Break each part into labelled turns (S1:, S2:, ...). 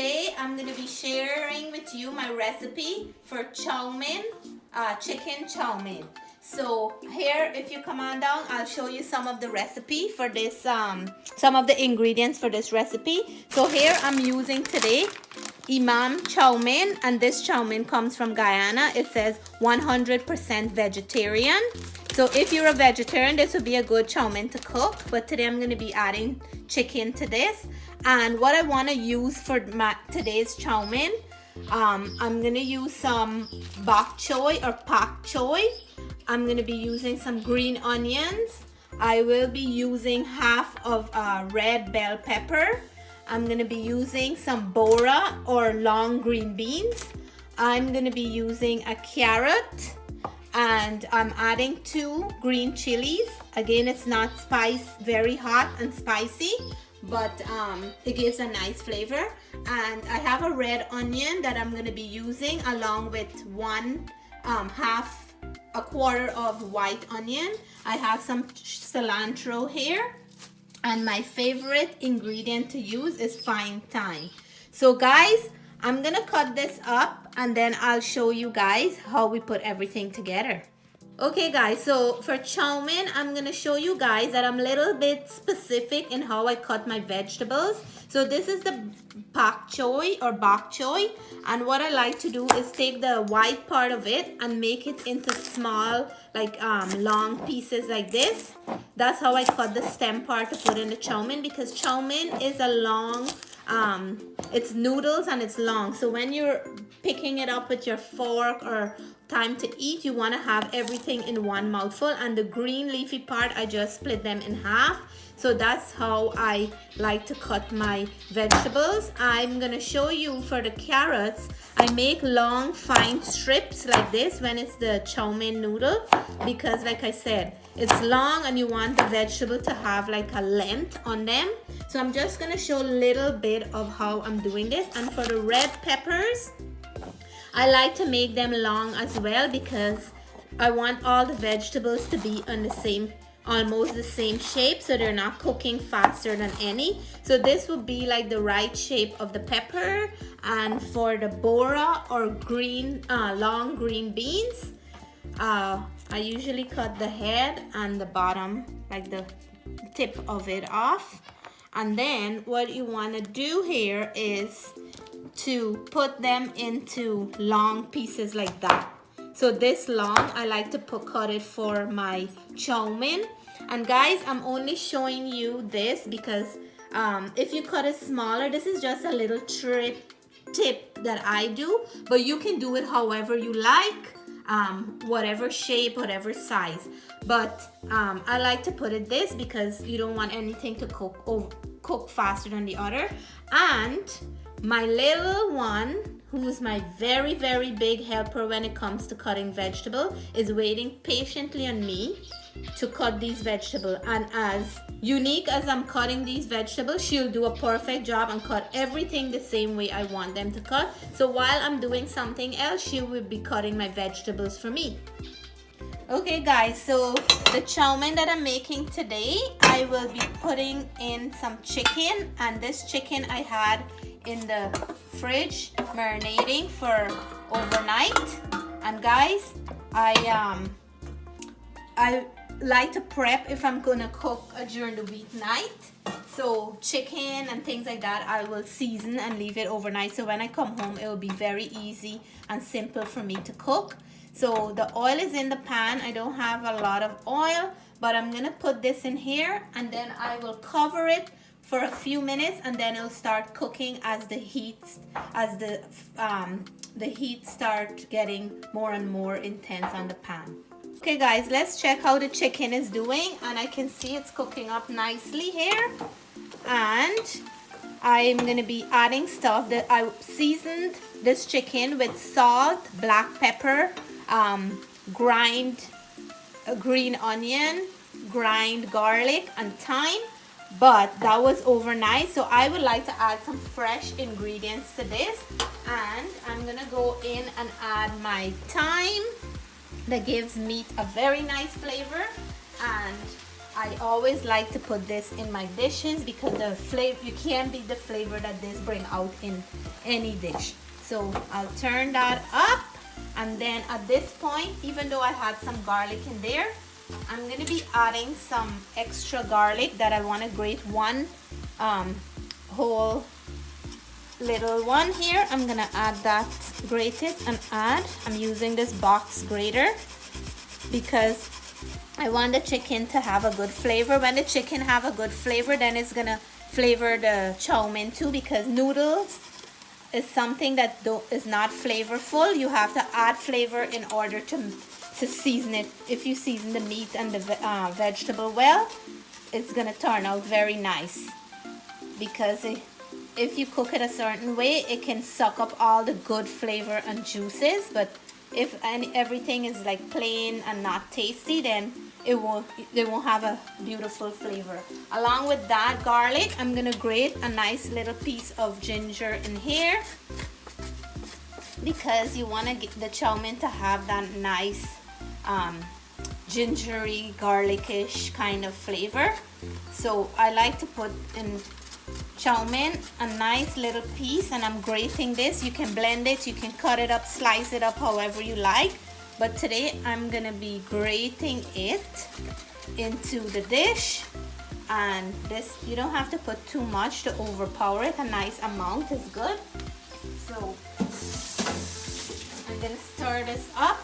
S1: today I'm going to be sharing with you my recipe for Chowmein, chicken Chowmein. So here, if you come on down, I'll show you some of the recipe for this, some of the ingredients for this recipe. So here I'm using today Imam Chowmein, and this Chowmein comes from Guyana. It says 100% vegetarian. So if you're a vegetarian, this would be a good Chowmein to cook. But today I'm going to be adding chicken to this. And what I want to use for today's Chowmein, I'm going to use some bok choy or pak choy. I'm going to be using some green onions. I will be using half of red bell pepper. I'm going to be using some bora or long green beans. I'm going to be using a carrot. And I'm adding 2 green chillies. Again, it's not very hot and spicy, but it gives a nice flavor. And I have a red onion that I'm going to be using along with a quarter of white onion. I have some cilantro here. And my favorite ingredient to use is fine thyme. So guys, I'm gonna cut this up and then I'll show you guys how we put everything together. Okay guys, so for Chowmein, I'm gonna show you guys that I'm a little bit specific in how I cut my vegetables. So this is the pak choy or bok choy, and what I like to do is take the white part of it and make it into small, like long pieces like this. That's how I cut the stem part to put in the Chowmein, because Chowmein is a long, it's noodles and it's long. So when you're picking it up with your fork or time to eat, you want to have everything in one mouthful, and the green leafy part, I just split them in half. So that's how I like to cut my vegetables. I'm gonna show you for the carrots, I make long fine strips like this when it's the Chowmein noodle, because like I said, it's long and you want the vegetable to have like a length on them. So I'm just gonna show a little bit of how I'm doing this. And for the red peppers, I like to make them long as well, because I want all the vegetables to be on the same, almost the same shape, so they're not cooking faster than any. So this would be like the right shape of the pepper. And for the bora or green, long green beans, I usually cut the head and the bottom, like the tip of it off. And then what you want to do here is to put them into long pieces like that. So this long, I like to cut it for my Chowmein. And guys, I'm only showing you this because if you cut it smaller, this is just a little tip that I do, but you can do it however you like, whatever shape, whatever size. But I like to put it this because you don't want anything to cook faster than the other. And my little one, who's my very, very big helper when it comes to cutting vegetable, is waiting patiently on me to cut these vegetables. And as unique as I'm cutting these vegetables, she'll do a perfect job and cut everything the same way I want them to cut. So while I'm doing something else, she will be cutting my vegetables for me. Okay guys, so the Chowmein that I'm making today, I will be putting in some chicken, and this chicken I had in the fridge marinating for overnight. And guys, I like to prep if I'm gonna cook during the weeknight. So chicken and things like that, I will season and leave it overnight, so when I come home it will be very easy and simple for me to cook. So the oil is in the pan. I don't have a lot of oil, but I'm gonna put this in here, and then I will cover it for a few minutes, and then it'll start cooking as the heat start getting more and more intense on the pan. Okay guys, let's check how the chicken is doing, and I can see it's cooking up nicely here. And I'm gonna be adding stuff that I seasoned this chicken with salt, black pepper, grind green onion, grind garlic, and thyme. But that was overnight, so I would like to add some fresh ingredients to this. And I'm gonna go in and add my thyme. That gives meat a very nice flavor, and I always like to put this in my dishes because the flavor, you can't beat the flavor that this bring out in any dish. So I'll turn that up, and then at this point, even though I had some garlic in there, I'm gonna be adding some extra garlic that I want to grate one whole little one here. I'm gonna add that, grate it and add. I'm using this box grater because I want the chicken to have a good flavor. When the chicken have a good flavor, then it's gonna flavor the chow mein too, because noodles is something that is not flavorful. You have to add flavor in order to season it. If you season the meat and the vegetable well, it's gonna turn out very nice, because if you cook it a certain way, it can suck up all the good flavor and juices. But if everything is like plain and not tasty, then they won't have a beautiful flavor. Along with that garlic, I'm gonna grate a nice little piece of ginger in here, because you want to get the chow mein to have that nice gingery, garlicish kind of flavor. So I like to put in chow mein a nice little piece, and I'm grating this. You can blend it, you can cut it up, slice it up however you like, but today I'm gonna be grating it into the dish. And this, you don't have to put too much to overpower it. A nice amount is good. So I'm gonna stir this up,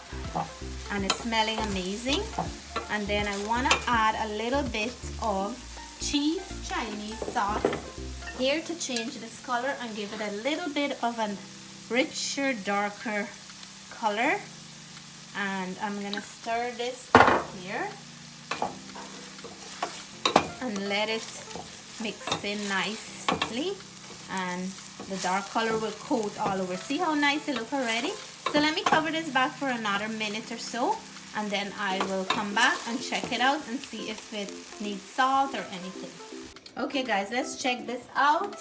S1: and it's smelling amazing. And then I want to add a little bit of Chinese sauce here to change this color and give it a little bit of a richer, darker color. And I'm gonna stir this up here and let it mix in nicely, and the dark color will coat all over. See how nice it looks already? So let me cover this back for another minute or so, and then I will come back and check it out and see if it needs salt or anything. Okay guys, let's check this out.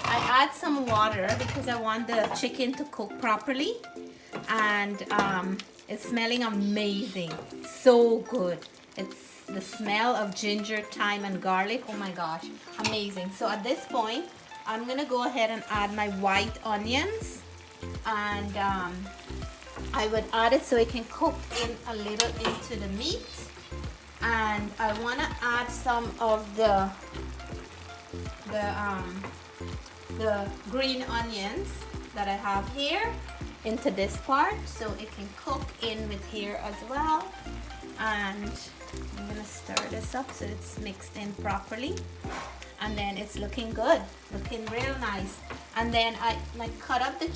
S1: I add some water because I want the chicken to cook properly, and it's smelling amazing, so good. It's the smell of ginger, thyme and garlic. Oh my gosh, amazing. So at this point, I'm gonna go ahead and add my white onions, and I would add it so it can cook in a little into the meat. And I want to add some of the green onions that I have here into this part, so it can cook in with here as well. And I'm gonna stir this up so it's mixed in properly, and then it's looking good, looking real nice. And then I cut up the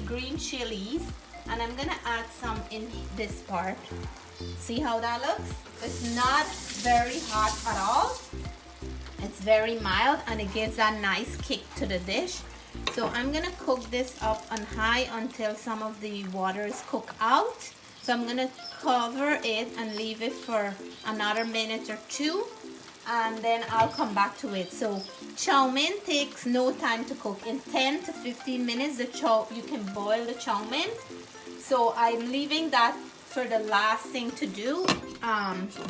S1: green chilies, and I'm gonna add some in this part. See how that looks? It's not very hot at all. It's very mild, and it gives that nice kick to the dish. So I'm gonna cook this up on high until some of the water is cooked out. So I'm gonna cover it and leave it for another minute or two, and then I'll come back to it. So chow mein takes no time to cook. In 10 to 15 minutes, you can boil the chow mein. So I'm leaving that for the last thing to do.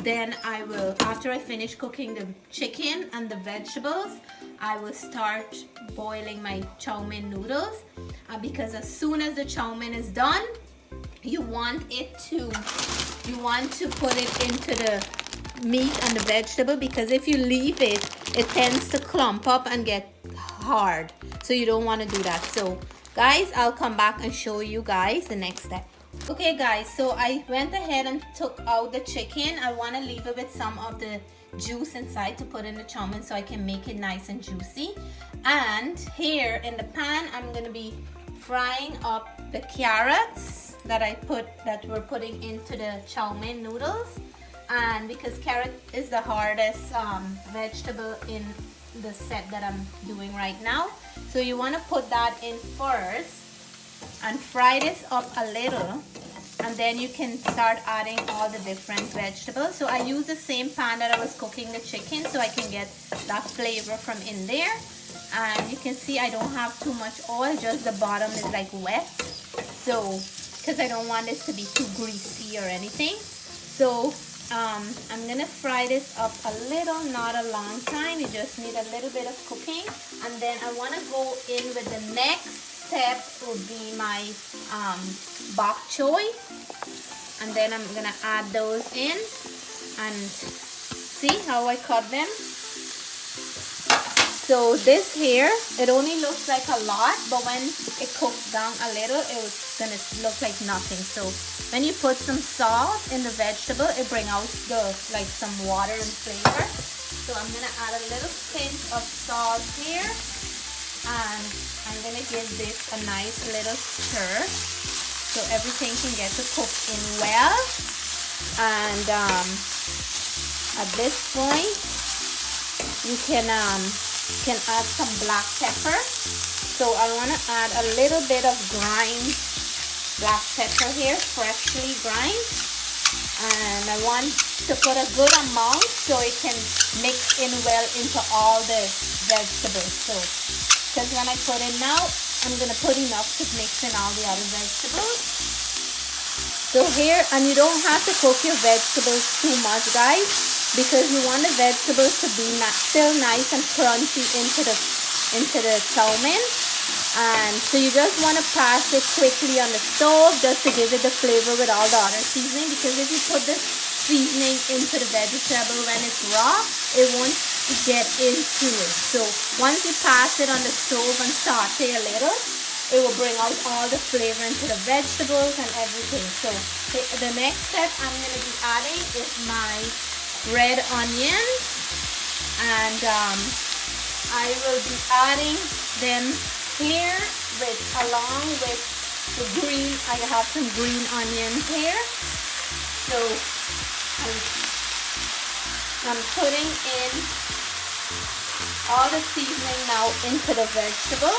S1: Then I will, after I finish cooking the chicken and the vegetables, I will start boiling my chow mein noodles, because as soon as the chow mein is done, you want to put it into the meat and the vegetable, because if you leave it, it tends to clump up and get hard. So you don't want to do that. So guys, I'll come back and show you guys the next step. Okay guys, so I went ahead and took out the chicken. I want to leave it with some of the juice inside to put in the chow mein so I can make it nice and juicy. And here in the pan, I'm going to be frying up the carrots that we're putting into the chow mein noodles. And because carrot is the hardest vegetable in the set that I'm doing right now, so you want to put that in first and fry this up a little, and then you can start adding all the different vegetables. So I use the same pan that I was cooking the chicken so I can get that flavor from in there. And you can see I don't have too much oil, just the bottom is like wet, so because I don't want this to be too greasy or anything. So I'm gonna fry this up a little, not a long time. You just need a little bit of cooking. And then I wanna go in with the next step would be my bok choy. And then I'm gonna add those in and see how I cut them. So this here, it only looks like a lot, but when it cooks down a little, it's gonna look like nothing. So when you put some salt in the vegetable, it brings out like some water and flavor. So I'm gonna add a little pinch of salt here, and I'm gonna give this a nice little stir so everything can get to cook in well. And at this point, you can add some black pepper. So I want to add a little bit of ground black pepper here, freshly ground, and I want to put a good amount so it can mix in well into all the vegetables. So because when I put it now, I'm going to put enough to mix in all the other vegetables. So here, and you don't have to cook your vegetables too much, guys, because you want the vegetables to be still nice and crunchy into the chow mein. And so you just want to pass it quickly on the stove just to give it the flavor with all the other seasoning, because if you put the seasoning into the vegetable when it's raw, it won't get into it. So once you pass it on the stove and saute a little, it will bring out all the flavor into the vegetables and everything. So the next step I'm going to be adding is my red onions, and I will be adding them here along with the green. I have some green onions here. So I'm putting in all the seasoning now into the vegetable.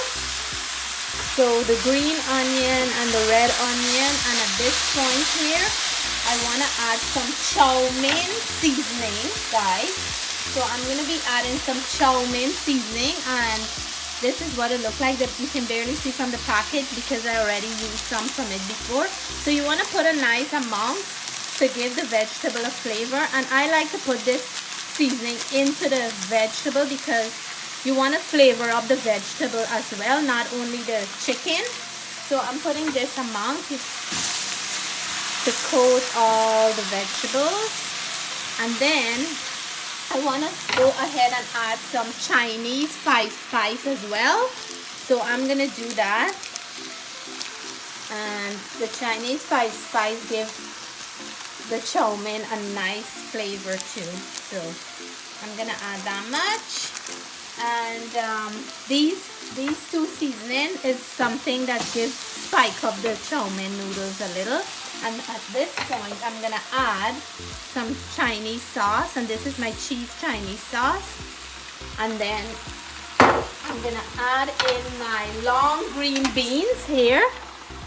S1: So the green onion and the red onion, and at this point here, I want to add some Chowmein seasoning, guys. So I'm going to be adding some Chowmein seasoning, and this is what it looks like. That you can barely see from the package because I already used some from it before. So you want to put a nice amount to give the vegetable a flavor, and I like to put this seasoning into the vegetable because you want to flavor up the vegetable as well, not only the chicken. So I'm putting this amount to coat all the vegetables, and then I want to go ahead and add some Chinese spice as well. So I'm going to do that, and the Chinese spice gives the chow mein a nice flavor too. So I'm going to add that much. And these two seasoning is something that gives spike up the chow mein noodles a little. And at this point, I'm gonna add some Chinese sauce, and this is my cheese Chinese sauce. And then I'm gonna add in my long green beans here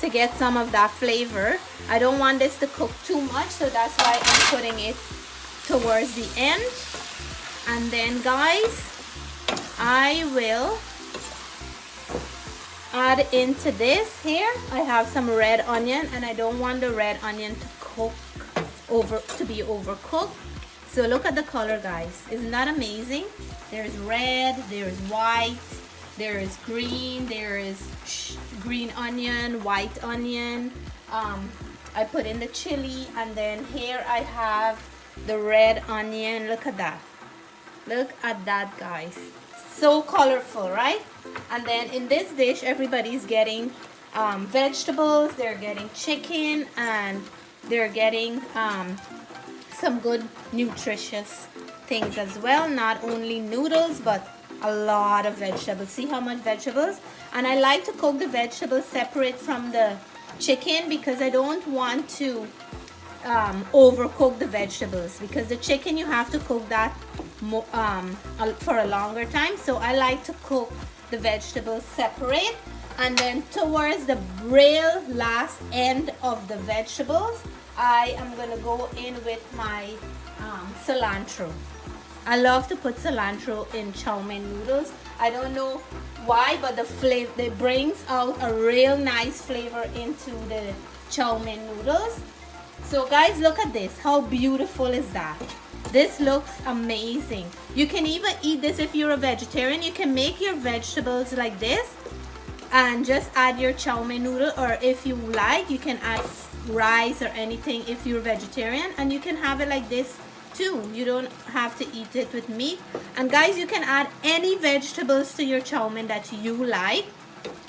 S1: to get some of that flavor. I don't want this to cook too much, so that's why I'm putting it towards the end. And then, guys, I will add into this here. I have some red onion, and I don't want the red onion to be overcooked. So look at the color, guys. Isn't that amazing? There's red, there's white, there is green, there is green onion, white onion. I put in the chili, and then here I have the red onion. Look at that. Look at that, guys. So colorful, right? And then in this dish, everybody's getting vegetables, they're getting chicken, and they're getting some good nutritious things as well. Not only noodles, but a lot of vegetables. See how much vegetables? And I like to cook the vegetables separate from the chicken because I don't want to overcook the vegetables, because the chicken you have to cook that for a longer time. So I like to cook the vegetables separate, and then towards the real last end of the vegetables, I am gonna go in with my cilantro. I love to put cilantro in chow mein noodles. I don't know why, but the flavor, it brings out a real nice flavor into the chow mein noodles. So guys, look at this. How beautiful is that? This looks amazing. You can even eat this if you're a vegetarian. You can make your vegetables like this and just add your chow mein noodle, or if you like, you can add rice or anything if you're vegetarian, and you can have it like this too. You don't have to eat it with meat. And guys, you can add any vegetables to your chow mein that you like.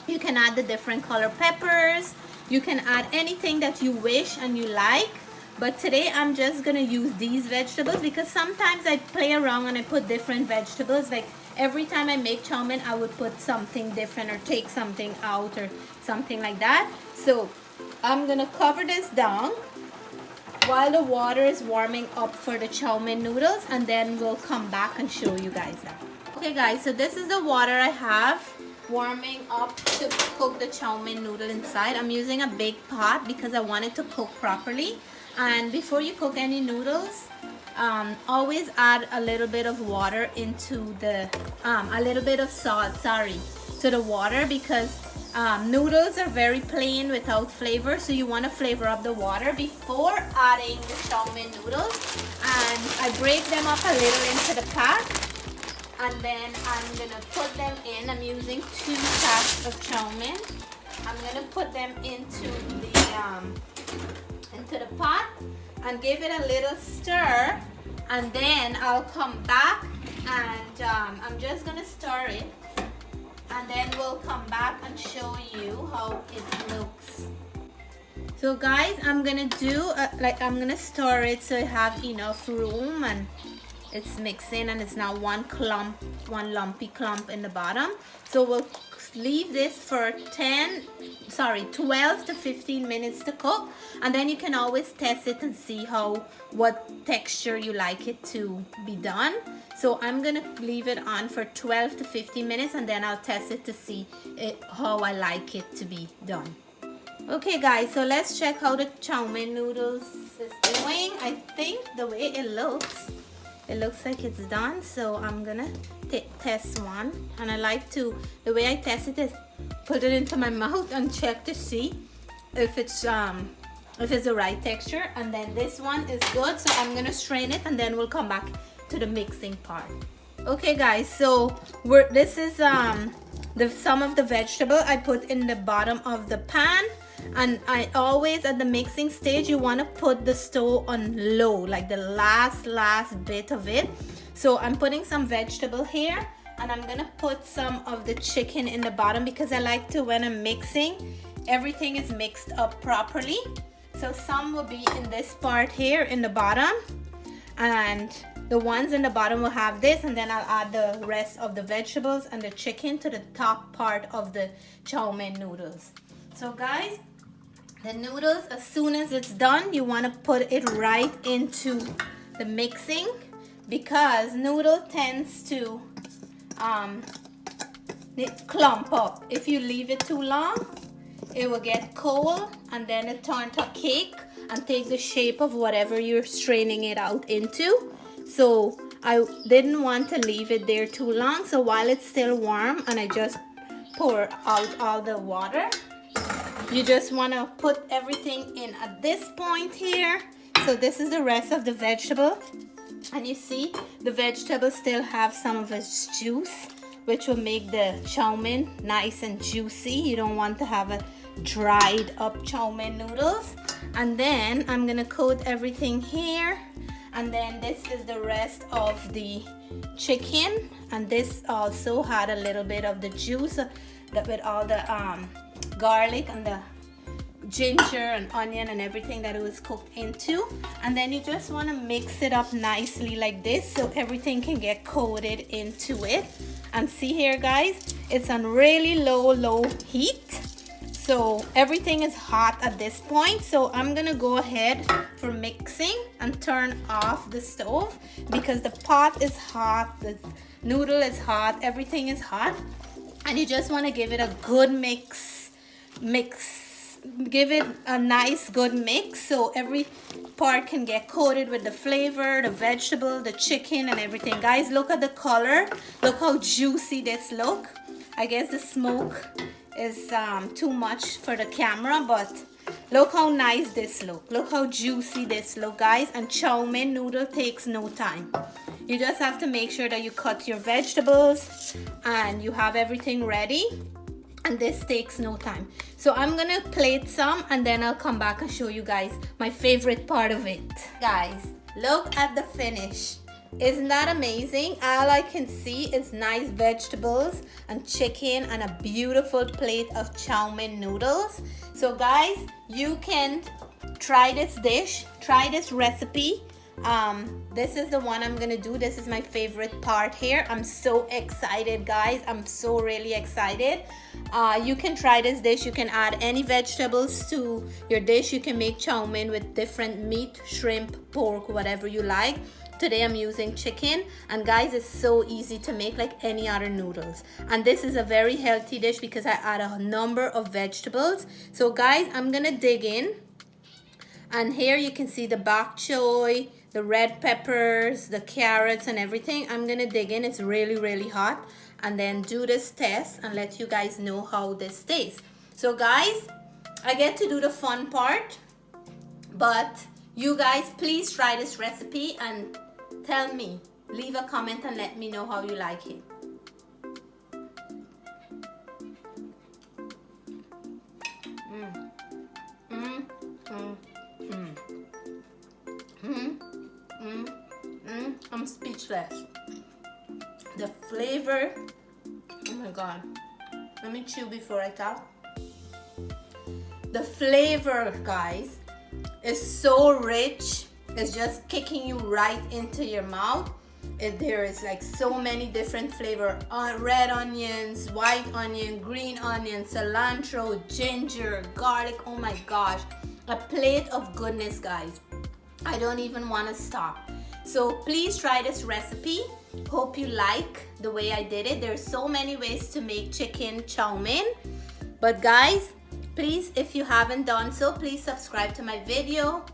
S1: You can add the different color peppers. You can add anything that you wish and you like. But today I'm just gonna use these vegetables because sometimes I play around and I put different vegetables. Like every time I make chow mein, I would put something different or take something out or something like that. So I'm gonna cover this down while the water is warming up for the chow mein noodles, and then we'll come back and show you guys that. Okay guys, so this is the water I have warming up to cook the chow mein noodle inside. I'm using a big pot because I want it to cook properly. And before you cook any noodles, always add a little bit of water into the, a little bit of salt, to the water, because noodles are very plain without flavor, so you want to flavor up the water before adding the chow mein noodles. And I break them up a little into the pot, and then I'm gonna put them in. I'm using 2 packs of chow mein. I'm gonna put them into the pot and give it a little stir, and then I'll come back and I'm just gonna stir it, and then we'll come back and show you how it looks. So guys, I'm gonna do I'm gonna stir it so it have enough room and it's mixing, and it's not one lumpy clump in the bottom. So we'll leave this for 12 to 15 minutes to cook, and then you can always test it and see what texture you like it to be done. So I'm gonna leave it on for 12 to 15 minutes, and then I'll test it to see how I like it to be done. Okay guys, so let's check how the chow mein noodles is doing. I think the way it looks like it's done. So I'm gonna test one, and I like to, the way I test it is put it into my mouth and check to see if it's the right texture. And then this one is good, so I'm gonna strain it, and then we'll come back to the mixing part. Okay guys, so this is some of the vegetable I put in the bottom of the pan. And I always, at the mixing stage, you want to put the stove on low, like the last bit of it. So I'm putting some vegetable here, and I'm gonna put some of the chicken in the bottom, because I like to, when I'm mixing, everything is mixed up properly. So some will be in this part here in the bottom, and the ones in the bottom will have this, and then I'll add the rest of the vegetables and the chicken to the top part of the chow mein noodles. So guys, the noodles, as soon as it's done, you want to put it right into the mixing, because noodle tends to clump up. If you leave it too long, it will get cold, and then it turns to a cake and take the shape of whatever you're straining it out into. So I didn't want to leave it there too long. So while it's still warm and I just pour out all the water, you just want to put everything in at this point here. So this is the rest of the vegetable, and you see the vegetable still have some of its juice, which will make the chow mein nice and juicy. You don't want to have a dried up chow mein noodles. And then I'm gonna coat everything here, and then this is the rest of the chicken, and this also had a little bit of the juice with all the garlic and the ginger and onion and everything that it was cooked into. And then you just want to mix it up nicely like this, so everything can get coated into it. And see here guys, it's on really low heat, so everything is hot at this point. So I'm gonna go ahead for mixing and turn off the stove, because the pot is hot, the noodle is hot, everything is hot, and you just want to give it a good mix. Give it a nice good mix, so every part can get coated with the flavor, the vegetable, the chicken, and everything. Guys, look at the color. Look how juicy this look. I guess the smoke is too much for the camera, but Look how nice this look. Look how juicy this look, guys. And Chowmein noodle takes no time. You just have to make sure that you cut your vegetables and you have everything ready. And this takes no time. So I'm gonna plate some and then I'll come back and show you guys my favorite part of it. Guys, look at the finish. Isn't that amazing? All I can see is nice vegetables and chicken and a beautiful plate of Chowmein noodles. So guys, you can try this dish, try this recipe. This is the one I'm gonna do. This is my favorite part here. I'm so excited, guys. I'm so really excited. You can try this dish. You can add any vegetables to your dish. You can make chow mein with different meat, shrimp, pork, whatever you like. Today I'm using chicken, and guys, it's so easy to make like any other noodles. And this is a very healthy dish because I add a number of vegetables. So guys, I'm gonna dig in, and here you can see the bok choy, the red peppers, the carrots and everything. I'm gonna dig in. It's really hot, and then do this test and let you guys know how this tastes. So guys, I get to do the fun part, but you guys please try this recipe and tell me, leave a comment and let me know how you like it. I'm speechless. The flavor, oh my god, let me chew before I talk. The flavor, guys, is so rich. It's just kicking you right into your mouth. There is like so many different flavor. Red onions, white onion, green onion, cilantro, ginger, garlic. Oh my gosh, a plate of goodness, guys. I don't even want to stop. So please try this recipe. Hope you like the way I did it. There's so many ways to make chicken chow mein. But guys, please, if you haven't done so, please subscribe to my video.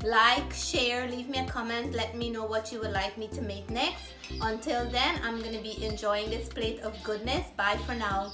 S1: Like, share, leave me a comment. Let me know what you would like me to make next. Until then, I'm going to be enjoying this plate of goodness. Bye for now.